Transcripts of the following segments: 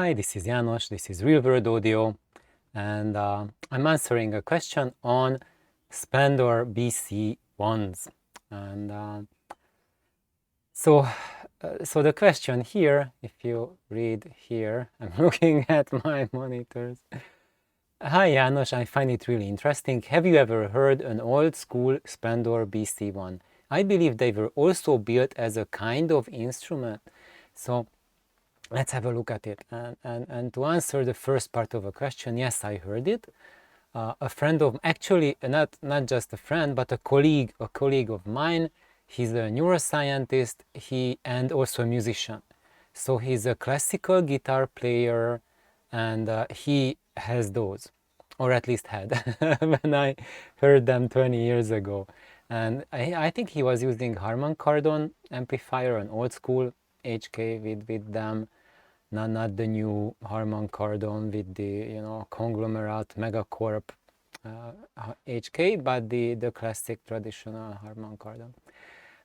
Hi, this is János, this is Real World Audio, and I'm answering a question on Spendor BC1s. And so the question here, if you read here, I'm looking at my monitors. Hi János, I find it really interesting. Have you ever heard an old school Spendor BC1? I believe they were also built as a kind of instrument. So let's have a look at it. And to answer the first part of a question, yes, I heard it. A friend of, actually not just a friend, but a colleague of mine. He's a neuroscientist. And also a musician. So he's a classical guitar player, and he has those, or at least had, when I heard them 20 years ago. And I think he was using Harman Kardon amplifier, an old school HK with them. Not the new Harman Kardon with the conglomerate megacorp HK, but the classic traditional Harman Kardon.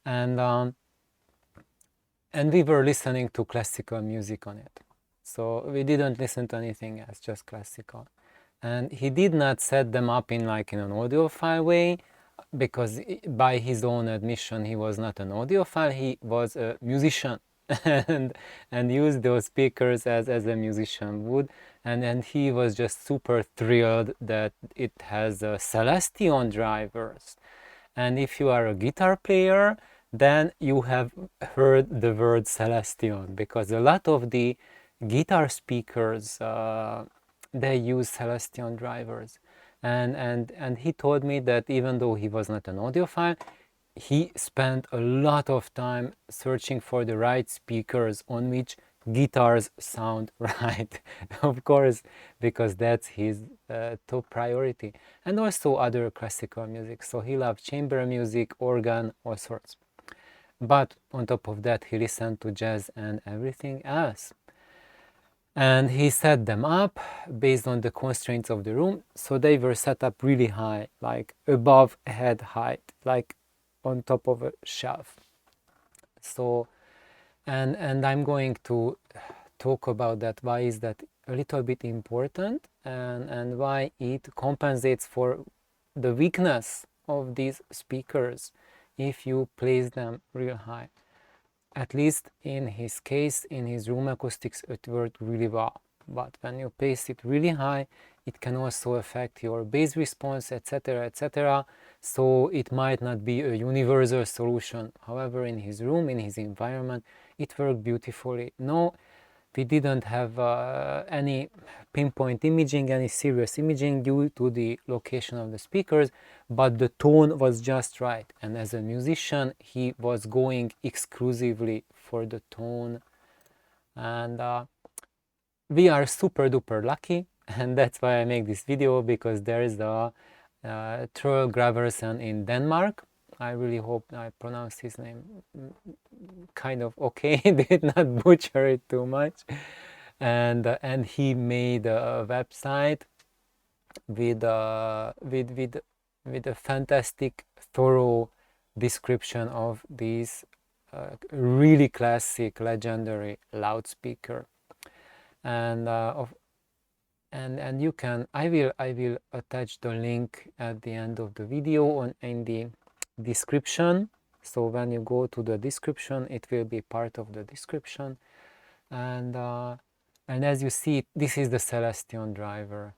And we were listening to classical music on it, so we didn't listen to anything else, just classical. And he did not set them up in an audiophile way, because by his own admission he was not an audiophile, he was a musician. and used those speakers as a musician would, and he was just super thrilled that it has Celestion drivers. And if you are a guitar player, then you have heard the word Celestion, because a lot of the guitar speakers they use Celestion drivers. And he told me that even though he was not an audiophile, he spent a lot of time searching for the right speakers on which guitars sound right. Of course, because that's his top priority. And also other classical music. So he loved chamber music, organ, all sorts. But on top of that, he listened to jazz and everything else. And he set them up based on the constraints of the room. So they were set up really high, like above head height, like on top of a shelf. So, and I'm going to talk about that. Why is that a little bit important, and why it compensates for the weakness of these speakers if you place them real high. At least in his case, in his room acoustics, it worked really well. But when you place it really high, it can also affect your bass response, etc., etc. So it might not be a universal solution. However, in his room, in his environment, it worked beautifully. No, we didn't have any pinpoint imaging, any serious imaging due to the location of the speakers, but the tone was just right. And as a musician, he was going exclusively for the tone. And we are super duper lucky, and that's why I make this video, because there is the Troel Graversen in Denmark. I really hope I pronounced his name kind of okay, did not butcher it too much. And he made a website with a fantastic, thorough description of these really classic, legendary loudspeaker. And you can, I will attach the link at the end of the video in the description. So when you go to the description, it will be part of the description. And as you see, this is the Celestion driver.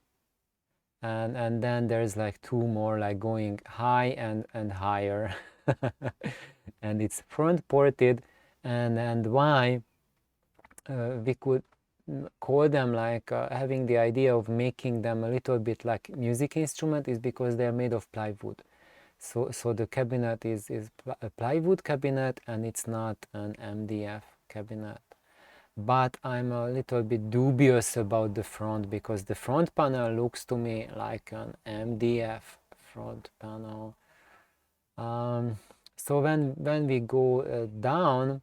And then there's like two more, like going high and higher. And it's front ported. And why we could call them like having the idea of making them a little bit like music instrument is because they're made of plywood. So the cabinet is a plywood cabinet, and it's not an MDF cabinet. But I'm a little bit dubious about the front, because the front panel looks to me like an MDF front panel. So when we go down,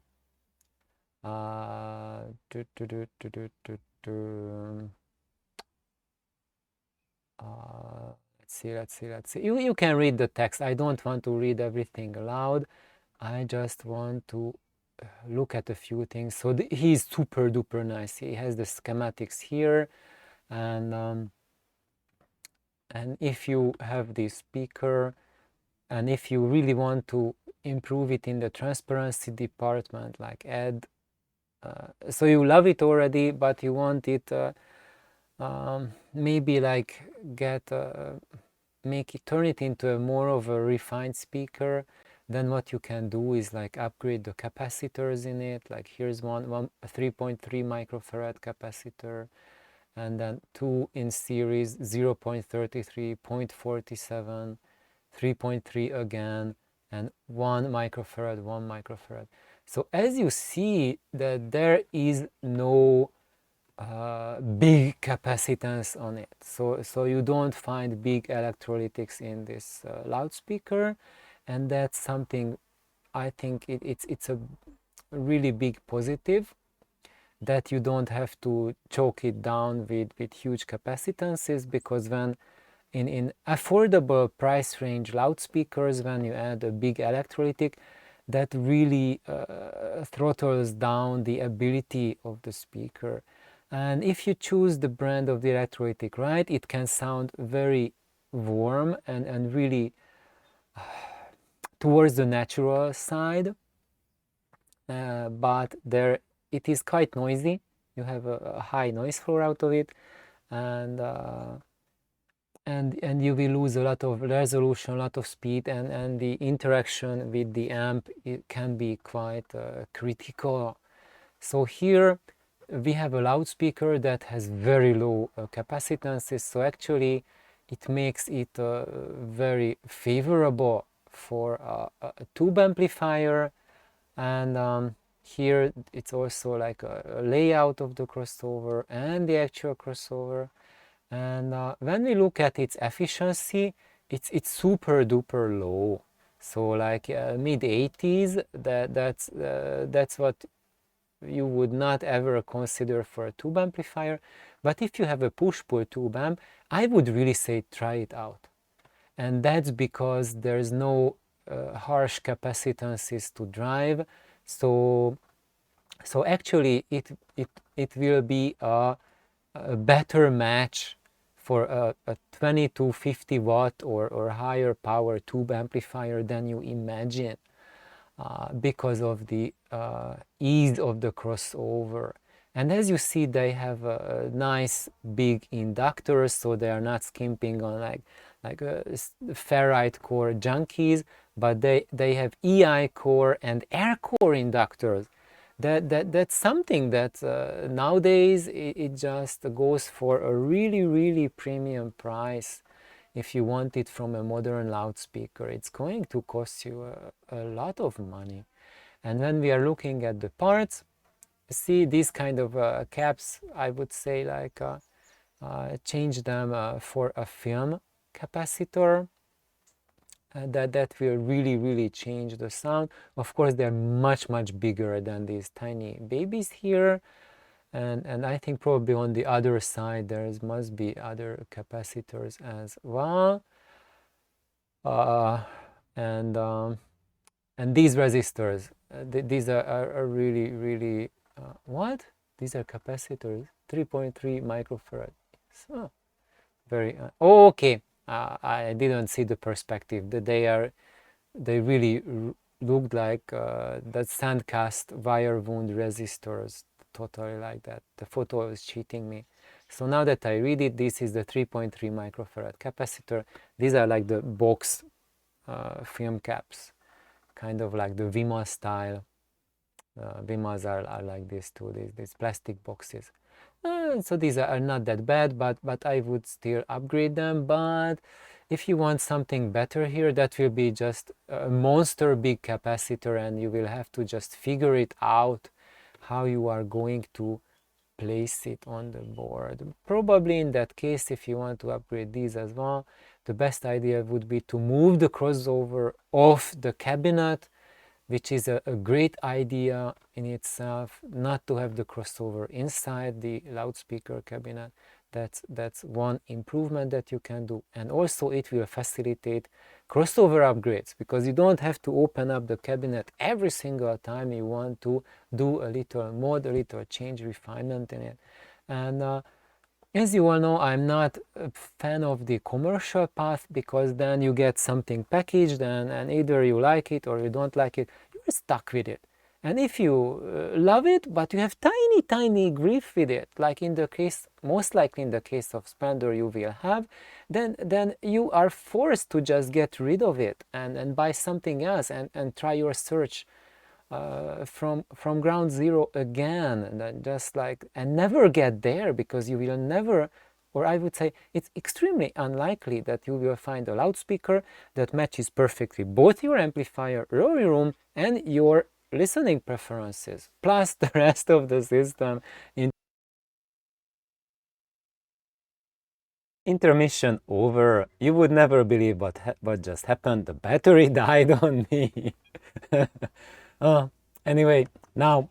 let's see. You can read the text. I don't want to read everything aloud. I just want to look at a few things. So he's super duper nice. He has the schematics here, and if you have this speaker, and if you really want to improve it in the transparency department, like add, so you love it already, but you want it maybe like turn it into a more of a refined speaker, then what you can do is like upgrade the capacitors in it. Like here's a 3.3 microfarad capacitor, and then two in series, 0.33, 0.47, 3.3 again, and 1 microfarad. So as you see that there is no big capacitance on it, so you don't find big electrolytics in this loudspeaker, and that's something I think it's a really big positive, that you don't have to choke it down with huge capacitances, because when in affordable price range loudspeakers, when you add a big electrolytic, that really throttles down the ability of the speaker. And if you choose the brand of the electrolytic right, it can sound very warm and really towards the natural side, but there it is quite noisy. You have a high noise floor out of it, and you will lose a lot of resolution, a lot of speed, and the interaction with the amp, it can be quite critical. So here we have a loudspeaker that has very low capacitances, so actually it makes it very favorable for a tube amplifier. And here it's also like a layout of the crossover and the actual crossover. And when we look at its efficiency, it's super duper low. So like mid 80s, that's what you would not ever consider for a tube amplifier. But if you have a push-pull tube amp, I would really say try it out. And that's because there's no harsh capacitances to drive. So actually it will be a better match for a 20 to 50 watt or higher power tube amplifier than you imagine, because of the ease of the crossover. And as you see, they have nice big inductors, so they are not skimping on like ferrite core junkies, but they have EI core and air core inductors. That's something that nowadays it just goes for a really premium price. If you want it from a modern loudspeaker, it's going to cost you a lot of money. And when we are looking at the parts, see these kind of caps, I would say like change them for a film capacitor. That will really change the sound. Of course, they're much bigger than these tiny babies here, and I think probably on the other side there must be other capacitors as well, and these resistors, these are really what? These are capacitors, 3.3 microfarad. So very okay. I didn't see the perspective. That they really looked like that sandcast wire wound resistors, totally like that. The photo is cheating me. So now that I read it, this is the 3.3 microfarad capacitor. These are like the box film caps, kind of like the Vima style. Vimas are like this too, these plastic boxes. So these are not that bad, but I would still upgrade them. But if you want something better here, that will be just a monster big capacitor, and you will have to just figure it out how you are going to place it on the board. Probably in that case, if you want to upgrade these as well, the best idea would be to move the crossover off the cabinet, which is a great idea in itself, not to have the crossover inside the loudspeaker cabinet, That's one improvement that you can do. And also it will facilitate crossover upgrades, because you don't have to open up the cabinet every single time you want to do a little mod, a little change, refinement in it. And as you all know, I'm not a fan of the commercial path, because then you get something packaged and either you like it or you don't like it, you're stuck with it. And if you love it, but you have tiny grief with it, like in the case, most likely in the case of Spendor you will have, then you are forced to just get rid of it and buy something else and try your search from ground zero again, and just like, and never get there, because you will never, or I would say it's extremely unlikely that you will find a loudspeaker that matches perfectly both your amplifier, your room, and your listening preferences, plus the rest of the system. Intermission over. You would never believe what just happened. The battery died on me. Anyway, now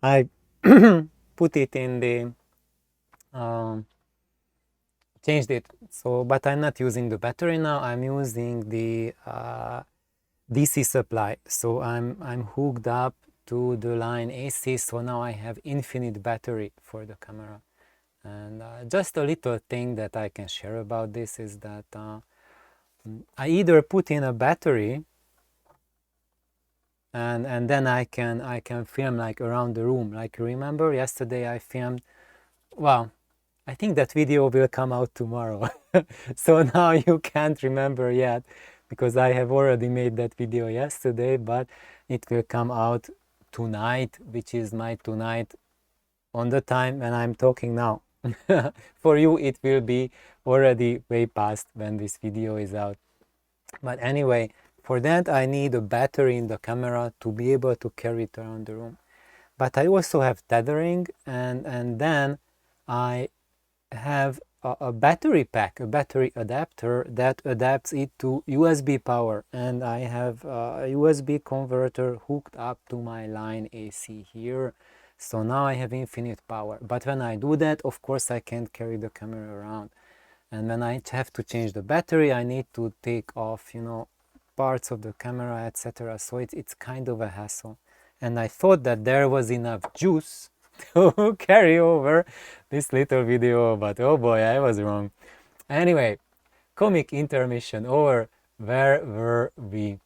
I put it in the changed it. So, but I'm not using the battery now. I'm using the DC supply. So I'm hooked up to the line AC. So now I have infinite battery for the camera. And just a little thing that I can share about this is that I either put in a battery and then I can film like around the room. Like, remember yesterday I filmed, well, I think that video will come out tomorrow. So now you can't remember yet, because I have already made that video yesterday, but it will come out tonight, which is my tonight on the time when I'm talking now. For you it will be already way past when this video is out. But anyway, for that I need a battery in the camera to be able to carry it around the room. But I also have tethering, and then I have a battery pack, a battery adapter that adapts it to USB power, and I have a USB converter hooked up to my line AC here. So now I have infinite power. But when I do that, of course I can't carry the camera around, and when I have to change the battery I need to take off, you know, parts of the camera, etc. So it's kind of a hassle, and I thought that there was enough juice to carry over this little video, but oh boy, I was wrong. Anyway, comic intermission over. Where were we?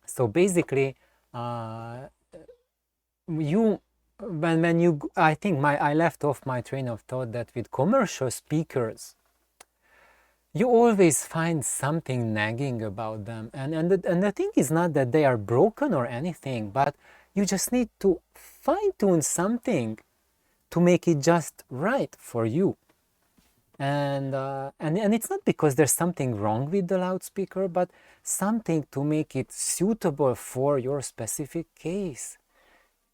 So basically, I think I left off my train of thought that with commercial speakers, you always find something nagging about them, and the thing is not that they are broken or anything, but you just need to fine-tune something to make it just right for you. And it's not because there's something wrong with the loudspeaker, but something to make it suitable for your specific case.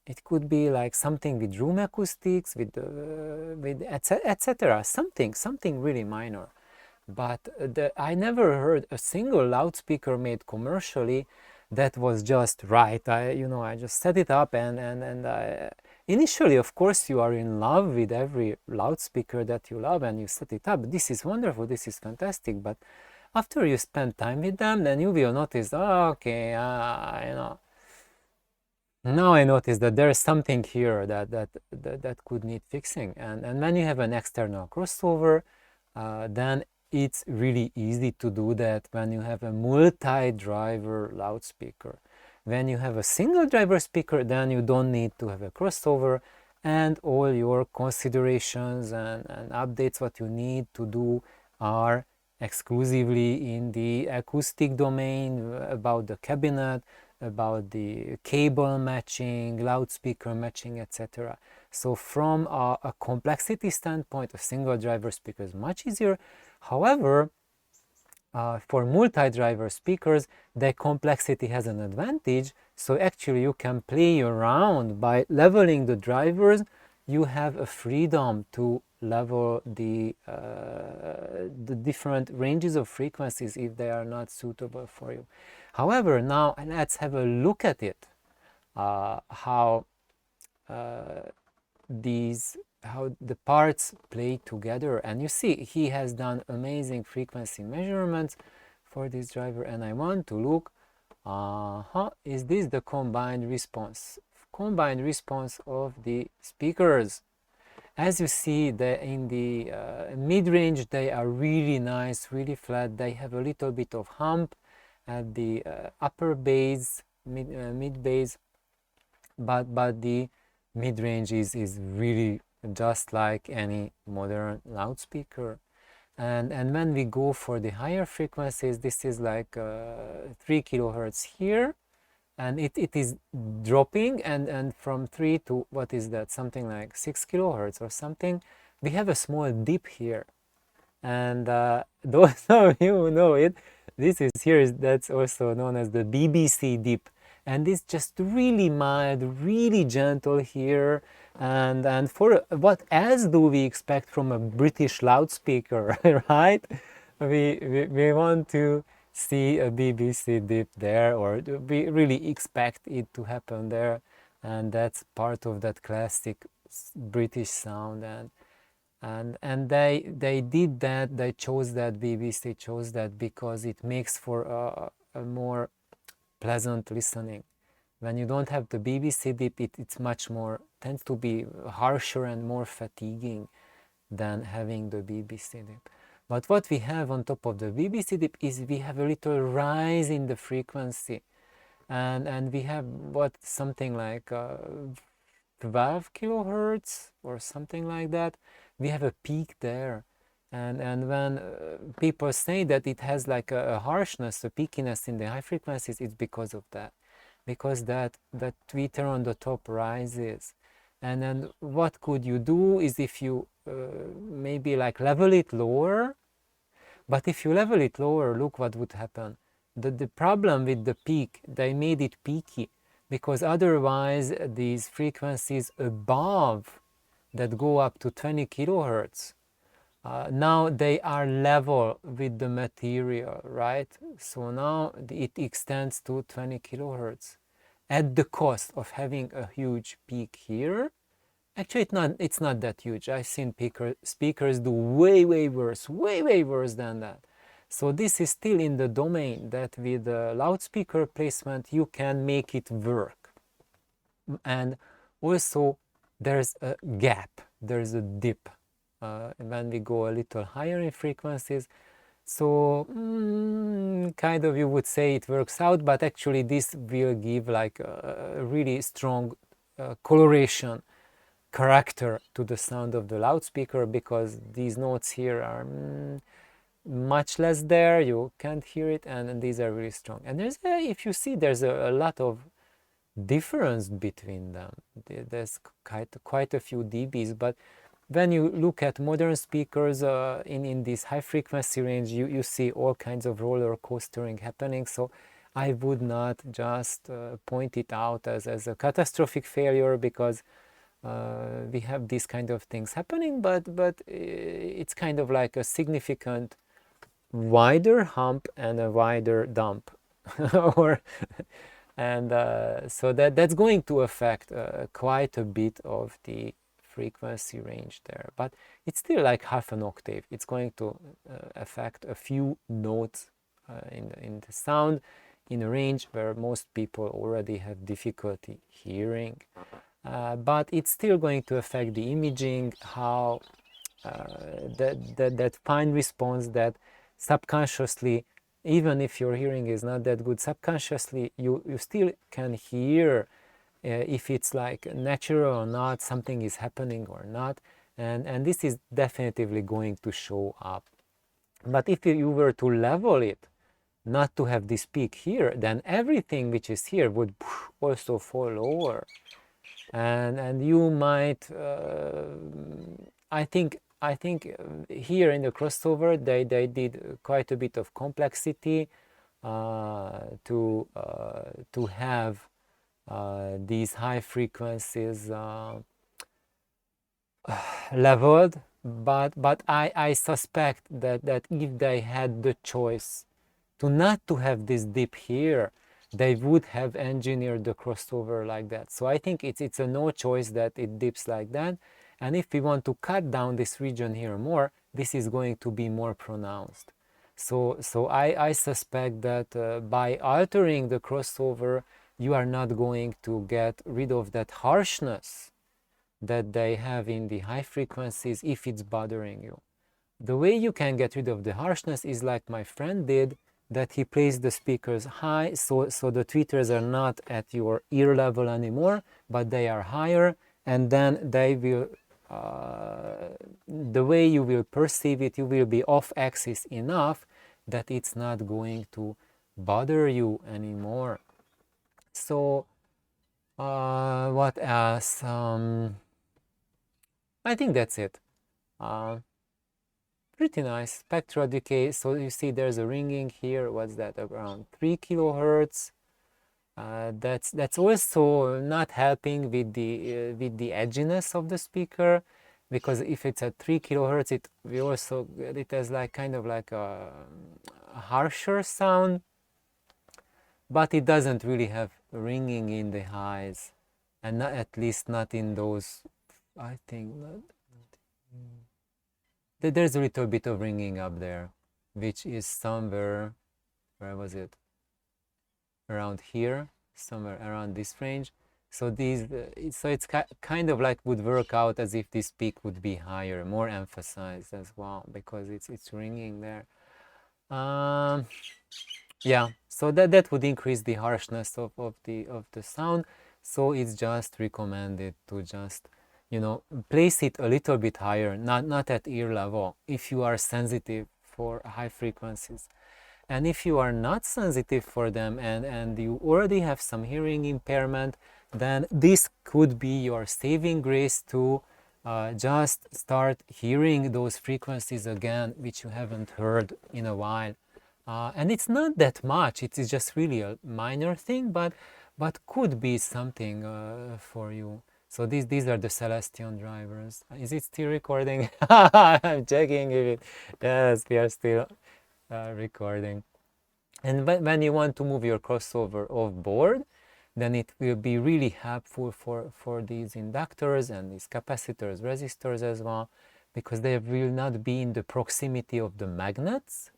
It could be like something with room acoustics, with etc. Something really minor. But I never heard a single loudspeaker made commercially that was just right. I just set it up and initially, of course, you are in love with every loudspeaker that you love and you set it up. This is wonderful, this is fantastic. But after you spend time with them, then you will notice, oh, okay, now I notice that there is something here that could need fixing. And when you have an external crossover, then it's really easy to do that when you have a multi-driver loudspeaker. When you have a single driver speaker, then you don't need to have a crossover, and all your considerations and updates what you need to do are exclusively in the acoustic domain, about the cabinet, about the cable matching, loudspeaker matching, etc. So from a complexity standpoint, a single driver speaker is much easier. However, for multi-driver speakers, the complexity has an advantage. So actually you can play around by leveling the drivers. You have a freedom to level the different ranges of frequencies if they are not suitable for you. However, now let's have a look at it, how these the parts play together. And you see he has done amazing frequency measurements for this driver, and I want to look, is this the combined response of the speakers. As you see, in the mid-range they are really nice, really flat. They have a little bit of hump at the upper bass, mid bass, but the mid-range is really just like any modern loudspeaker. And when we go for the higher frequencies, this is like 3 kilohertz here, and it is dropping, and from 3 to, what is that, something like 6 kilohertz or something, we have a small dip here. And those of you who know it, this is here, that's also known as the BBC dip, and it's just really mild, really gentle here. And for what else do we expect from a British loudspeaker, right? We want to see a BBC dip there, or we really expect it to happen there, and that's part of that classic British sound. And they did that, they chose that, BBC chose that because it makes for a more pleasant listening. When you don't have the BBC dip, it's much more, tends to be harsher and more fatiguing than having the BBC dip. But what we have on top of the BBC dip is we have a little rise in the frequency, and we have something like 12 kilohertz or something like that. We have a peak there, and when people say that it has like a harshness, a peakiness in the high frequencies, it's because of that, because that tweeter on the top rises. And then what could you do is, if you maybe like level it lower, but if you level it lower, look what would happen. The problem with the peak, they made it peaky, because otherwise these frequencies above that go up to 20 kilohertz, now they are level with the material, right? So now it extends to 20 kilohertz at the cost of having a huge peak here. Actually, it's not that huge. I've seen speakers do way worse than that. So this is still in the domain that with the loudspeaker placement you can make it work. And also there's a gap, there's a dip when we go a little higher in frequencies. So kind of you would say it works out, but actually this will give like a really strong coloration character to the sound of the loudspeaker, because these notes here are much less there, you can't hear it, and these are really strong. And there's if you see, there's a lot of difference between them. There's quite a few dBs, but when you look at modern speakers in this high frequency range, you see all kinds of roller coastering happening. So I would not just point it out as a catastrophic failure, because we have these kind of things happening, but it's kind of like a significant wider hump and a wider dump or and so that's going to affect quite a bit of the frequency range there, but it's still like half an octave. It's going to affect a few notes in the sound in a range where most people already have difficulty hearing. But it's still going to affect the imaging, how that fine response that subconsciously, even if your hearing is not that good, subconsciously you still can hear if it's like natural or not, something is happening or not, and this is definitively going to show up. But if you were to level it, not to have this peak here, then everything which is here would also fall lower. And you might I think here in the crossover they did quite a bit of complexity to have these high frequencies leveled, but I suspect that if they had the choice to not to have this dip here, they would have engineered the crossover like that. So I think it's a no choice that it dips like that, And if we want to cut down this region here more, this is going to be more pronounced. So I suspect that by altering the crossover, you are not going to get rid of that harshness that they have in the high frequencies if it's bothering you. The way you can get rid of the harshness is like my friend did, that he placed the speakers high, so the tweeters are not at your ear level anymore, but they are higher, and then they will, the way you will perceive it, you will be off axis enough that it's not going to bother you anymore. So what else? I think that's it. Pretty nice. Spectral decay. So you see there's a ringing here. What's that? Around 3 kilohertz. That's also not helping with the edginess of the speaker, because if it's at 3 kilohertz, it has like kind of like a harsher sound, but it doesn't really have ringing in the highs, and not, at least not in those. I think there's a little bit of ringing up there, which is somewhere, where was it? Around here, somewhere around this range. So it's kind of like would work out as if this peak would be higher, more emphasized as well, because it's ringing there. Yeah, so that would increase the harshness of the sound. So it's just recommended to just, you know, place it a little bit higher, not at ear level, if you are sensitive for high frequencies. And if you are not sensitive for them, and you already have some hearing impairment, then this could be your saving grace to just start hearing those frequencies again, which you haven't heard in a while. And it's not that much, it is just really a minor thing, but could be something for you. So these are the Celestion drivers. Is it still recording? I'm checking if it, yes, we are still recording. And when you want to move your crossover off board, then it will be really helpful for these inductors and these capacitors, resistors as well, because they will not be in the proximity of the magnets.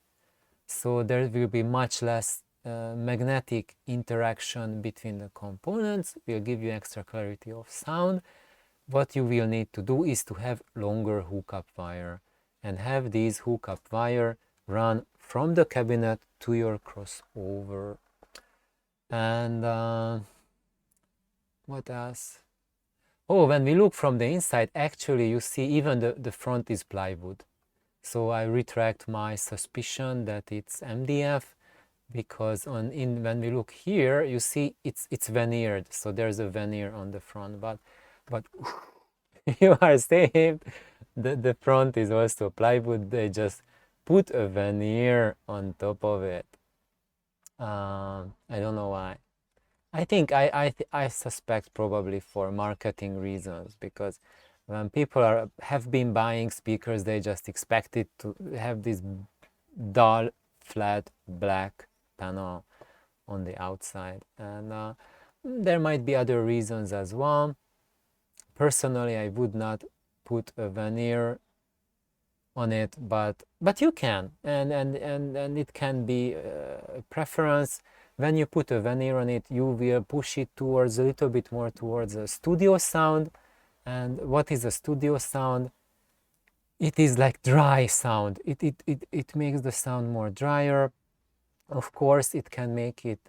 So there will be much less magnetic interaction between the components. Will give you extra clarity of sound. What you will need to do is to have longer hookup wire, and have these hookup wire run from the cabinet to your crossover. And what else? Oh, when we look from the inside, actually you see even the front is plywood. So I retract my suspicion that it's MDF, because when we look here, you see it's veneered. So there's a veneer on the front, but you are saved. The front is also plywood. They just put a veneer on top of it. I don't know why. I think I suspect probably for marketing reasons, because when people have been buying speakers, they just expect it to have this dull, flat, black panel on the outside. And there might be other reasons as well. Personally, I would not put a veneer on it, but you can, and it can be a preference. When you put a veneer on it, you will push it towards a little bit more towards a studio sound. And what is a studio sound? It is like dry sound. It makes the sound more drier. Of course, it can make it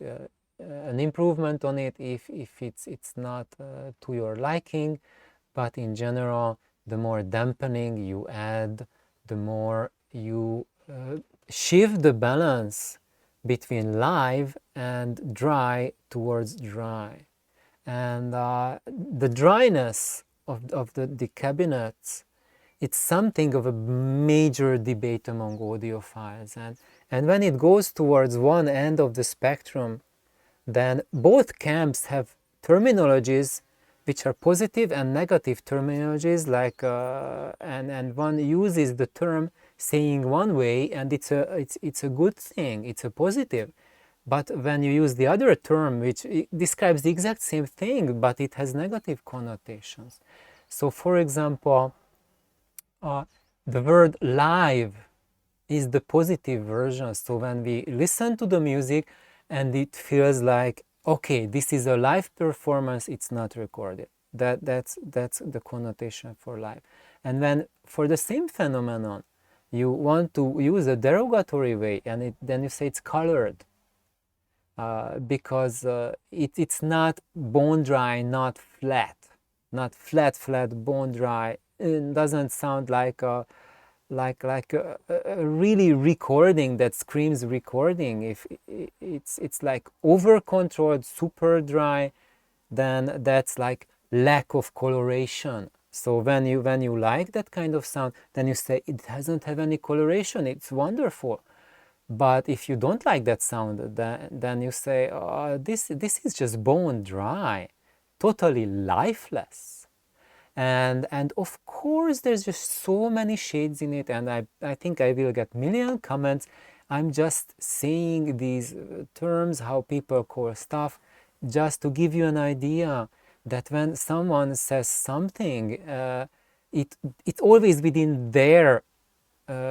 an improvement on it if it's not to your liking, but in general, the more dampening you add, the more you shift the balance between live and dry towards dry. And the dryness of the cabinets, it's something of a major debate among audiophiles. And when it goes towards one end of the spectrum, then both camps have terminologies which are positive and negative terminologies, like and one uses the term saying one way, and it's a good thing, it's a positive. But when you use the other term, which describes the exact same thing, but it has negative connotations. So for example, the word live is the positive version. So when we listen to the music and it feels like, okay, this is a live performance, it's not recorded. That's the connotation for live. And when for the same phenomenon you want to use a derogatory way, and then you say it's colored, because it's not bone dry, not flat, bone dry. It doesn't sound like a really recording that screams recording. If it's like over controlled, super dry, then that's like lack of coloration. So when you like that kind of sound, then you say it doesn't have any coloration, it's wonderful. But if you don't like that sound, then you say, oh, this is just bone dry, totally lifeless. And of course there's just so many shades in it, and I think I will get million comments. I'm just saying these terms, how people call stuff, just to give you an idea that when someone says something, it's always within their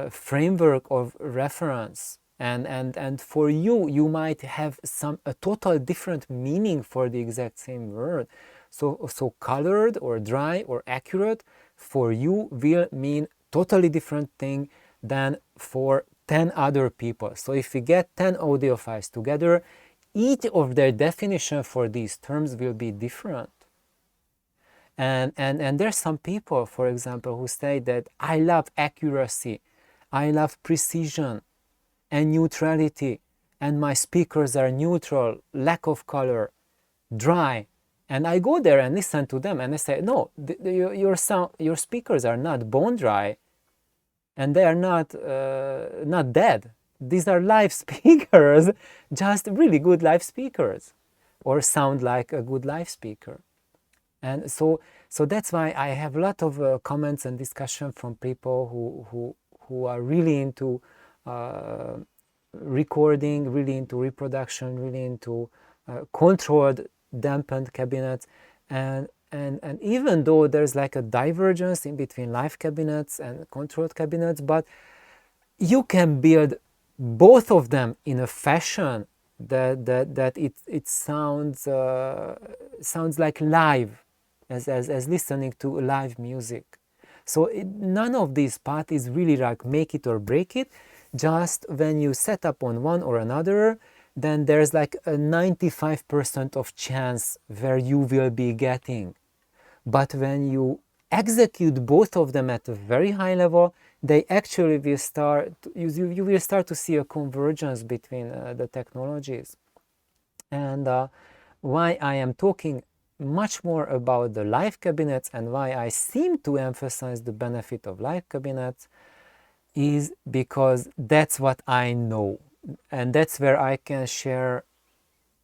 framework of reference, and for you might have a total different meaning for the exact same word. So colored or dry or accurate for you will mean totally different thing than for 10 other people. So if we get 10 audiophiles together, each of their definition for these terms will be different. And there's some people, for example, who say that I love accuracy, I love precision and neutrality, and my speakers are neutral, lack of color, dry. And I go there and listen to them and I say, no, your speakers are not bone dry, and they are not dead. These are live speakers, just really good live speakers, or sound like a good live speaker. And so that's why I have a lot of comments and discussion from people who are really into recording, really into reproduction, really into controlled dampened cabinets, and even though there's like a divergence in between live cabinets and controlled cabinets, but you can build both of them in a fashion that it sounds like live, as listening to live music. So none of these paths is really like make it or break it. Just when you set up on one or another, then there's like a 95% of chance where you will be getting. But when you execute both of them at a very high level, they actually will start, you will start to see a convergence between the technologies. And why I am talking much more about the live cabinets and why I seem to emphasize the benefit of live cabinets is because that's what I know, and that's where I can share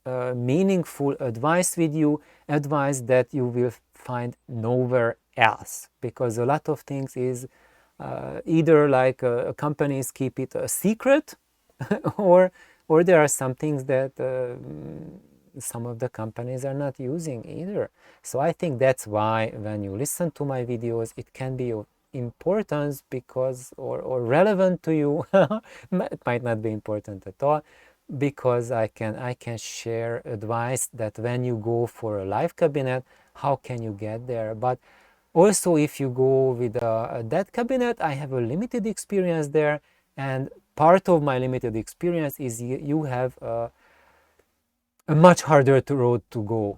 meaningful advice with you, advice that you will find nowhere else, because a lot of things is either like companies keep it a secret or there are some things that some of the companies are not using either. So I think that's why when you listen to my videos, it can be of importance because or relevant to you. It might not be important at all, because I can share advice that when you go for a live cabinet, how can you get there. But also if you go with a dead cabinet, I have a limited experience there, and part of my limited experience is you have a much harder road to go.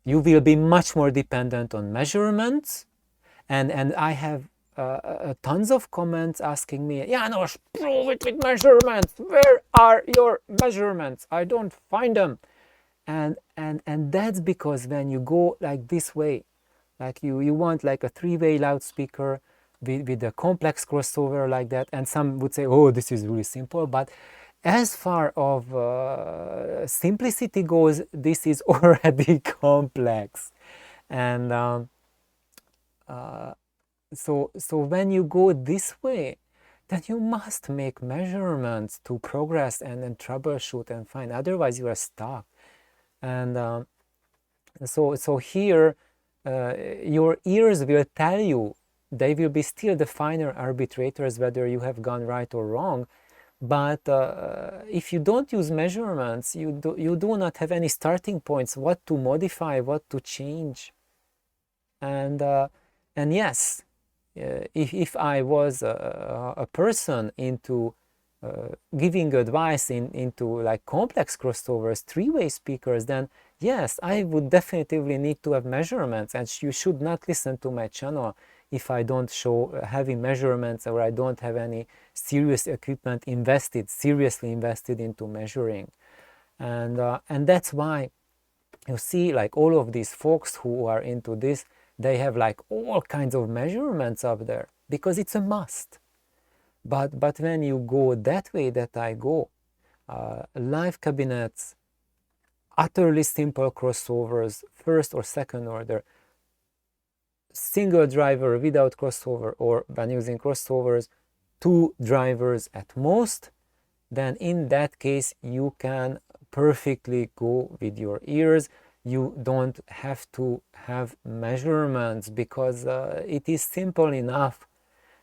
You will be much more dependent on measurements, and I have tons of comments asking me, János, prove it with measurements. Where are your measurements? I don't find them. And that's because when you go like this way, like you want like a three-way loudspeaker with a complex crossover like that, and some would say, oh, this is really simple, but as far of simplicity goes, this is already complex. And so when you go this way, then you must make measurements to progress and troubleshoot and find, otherwise you are stuck. And so here your ears will tell you, they will be still the finer arbitrators whether you have gone right or wrong. But if you don't use measurements, you do not have any starting points, what to modify, what to change. And yes, if I was a person into giving advice into like complex crossovers, three-way speakers, then yes, I would definitely need to have measurements, and you should not listen to my channel if I don't show heavy measurements, or I don't have any serious equipment seriously invested into measuring. And that's why you see, like, all of these folks who are into this, they have like all kinds of measurements up there because it's a must. But when you go that way that I go, live cabinets, utterly simple crossovers, first or second order, single driver without crossover, or when using crossovers, 2 drivers at most, then in that case you can perfectly go with your ears. You don't have to have measurements because it is simple enough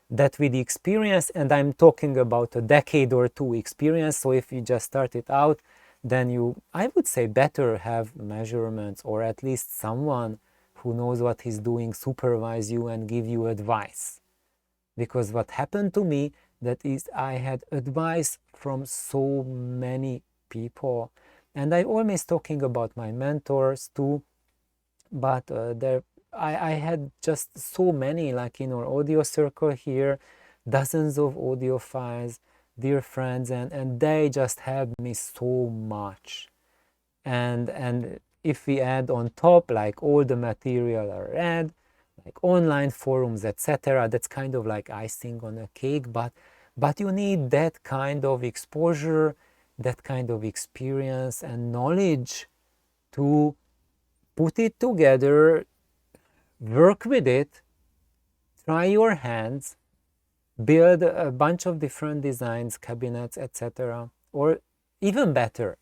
that with the experience, and I'm talking about a decade or 2 experience, so if you just start it out, then I would say, better have measurements, or at least someone who knows what he's doing supervise you and give you advice. Because what happened to me, that is, I had advice from so many people, and I'm always talking about my mentors too, but I had just so many, like in our audio circle here, dozens of audiophiles, dear friends, and they just helped me so much. And if we add on top, like, all the material I read, like online forums, etc., that's kind of like icing on a cake, but you need that kind of exposure, that kind of experience and knowledge to put it together, work with it, try your hands, build a bunch of different designs, cabinets, etc. Or even better,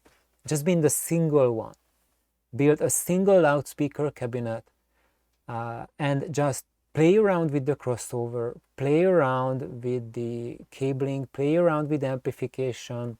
just build a single one. Build a single loudspeaker cabinet and just play around with the crossover, play around with the cabling, play around with amplification,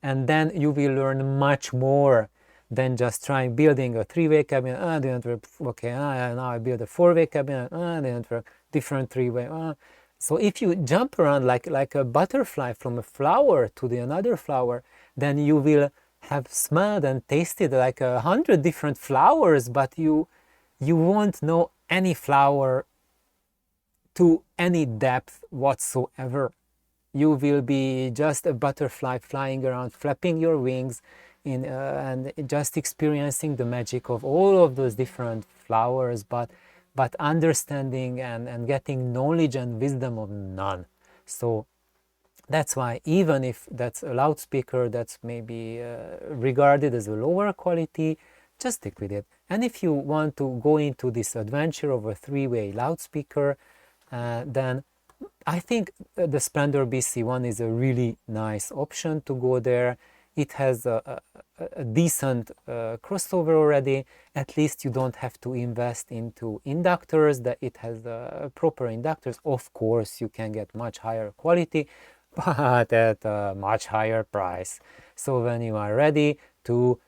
and then you will learn much more than just trying building a 3-way cabinet. Didn't work. Okay, now I build a 4-way cabinet. Didn't work. Different 3-way. So if you jump around like a butterfly from a flower to the another flower, then you will have smelled and tasted like 100 different flowers, but you won't know any flower to any depth whatsoever. You will be just a butterfly flying around, flapping your wings and just experiencing the magic of all of those different flowers, but understanding and getting knowledge and wisdom of none. So that's why, even if that's a loudspeaker that's maybe regarded as a lower quality, just stick with it. And if you want to go into this adventure of a 3-way loudspeaker, then I think the Spendor BC1 is a really nice option to go there. It has a decent crossover already. At least you don't have to invest into inductors, that it has proper inductors. Of course, you can get much higher quality, but at a much higher price. So when you are ready to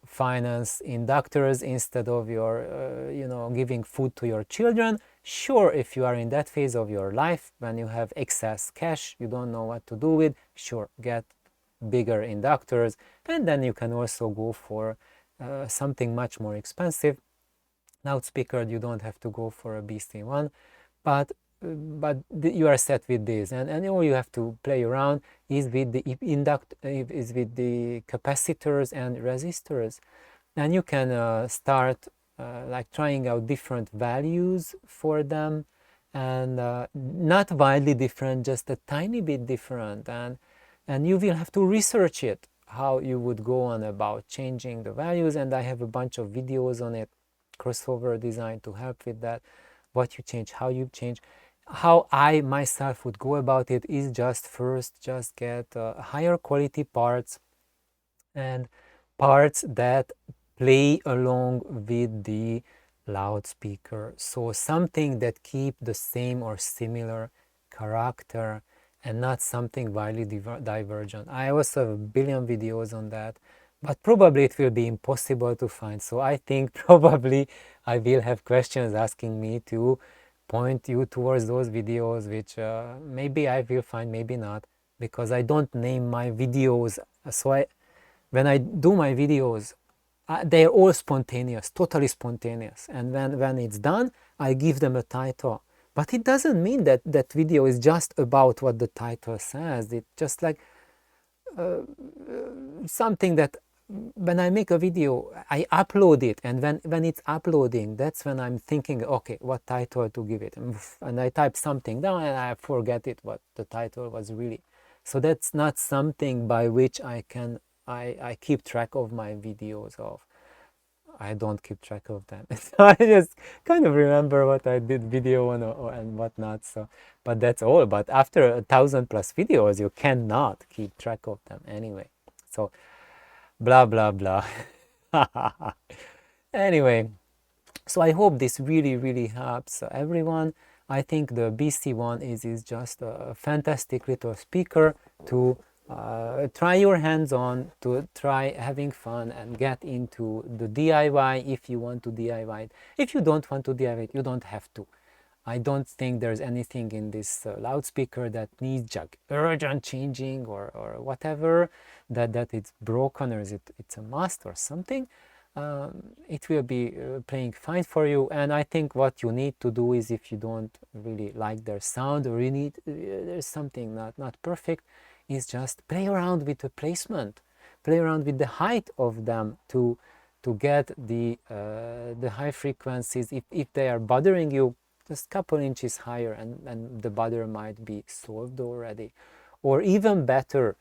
finance inductors instead of your giving food to your children, sure, if you are in that phase of your life when you have excess cash, you don't know what to do with, sure, get bigger inductors, and then you can also go for something much more expensive loudspeaker. You don't have to go for a BC1, but you are set with this, and all you have to play around is with the capacitors and resistors, and you can start like trying out different values for them, and not widely different, just a tiny bit different, and you will have to research it, how you would go on about changing the values, and I have a bunch of videos on it, crossover design, to help with that, what you change, how you change. How I myself would go about it is just get higher quality parts, and parts that play along with the loudspeaker. So something that keep the same or similar character and not something wildly divergent. I also have a billion videos on that, but probably it will be impossible to find. So I think probably I will have questions asking me to point you towards those videos, which maybe I will find, maybe not, because I don't name my videos. So when I do my videos, they're all spontaneous, totally spontaneous. And when it's done, I give them a title. But it doesn't mean that that video is just about what the title says. It's just like something that when I make a video, I upload it. And when it's uploading, that's when I'm thinking, okay, what title to give it? And I type something down and I forget it, what the title was really. So that's not something by which I keep track of my videos of. I don't keep track of them. So I just kind of remember what I did video on and whatnot. So, but that's all. But after 1,000+ videos, you cannot keep track of them anyway. So, blah blah blah. Anyway, so I hope this really helps everyone. I think the BC1 is just a fantastic little speaker to try your hands on, to try having fun and get into the DIY if you want to DIY it. If you don't want to DIY it, you don't have to. I don't think there's anything in this loudspeaker that needs urgent changing or whatever, that it's broken or it's a must or something. It will be playing fine for you. And I think what you need to do is, if you don't really like their sound or you need there's something not perfect, is just play around with the placement, play around with the height of them to get the high frequencies. If they are bothering you, just a couple inches higher and the bother might be solved already. Or even better,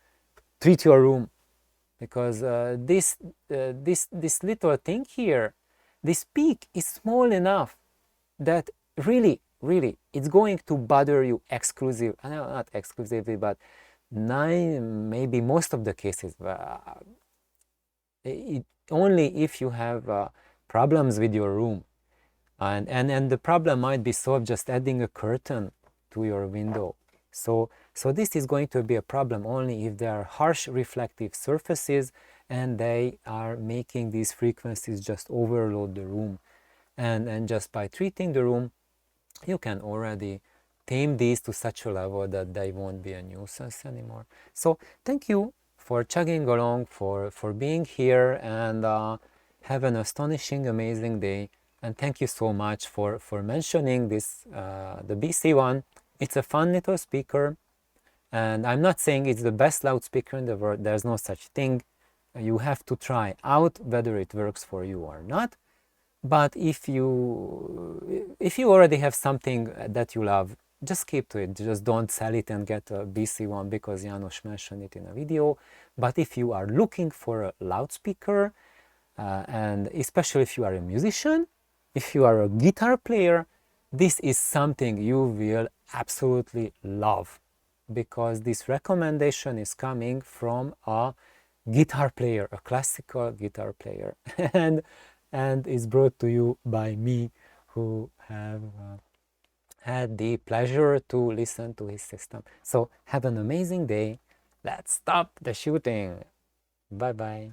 treat your room, because this little thing here, this peak is small enough that really it's going to bother you not exclusively, but maybe most of the cases, only if you have problems with your room. And the problem might be solved just adding a curtain to your window. So this is going to be a problem only if there are harsh reflective surfaces and they are making these frequencies just overload the room. And just by treating the room, you can already tame these to such a level that they won't be a nuisance anymore. So thank you for chugging along, for being here, and have an astonishing, amazing day. And thank you so much for mentioning this, the BC1. It's a fun little speaker, and I'm not saying it's the best loudspeaker in the world. There's no such thing. You have to try out whether it works for you or not. But if you already have something that you love, just keep to it. Just don't sell it and get a BC1 because János mentioned it in a video. But if you are looking for a loudspeaker, and especially if you are a musician, if you are a guitar player, this is something you will absolutely love, because this recommendation is coming from a guitar player, a classical guitar player, and is brought to you by me, who have had the pleasure to listen to his system. So have an amazing day. Let's stop the shooting. Bye bye.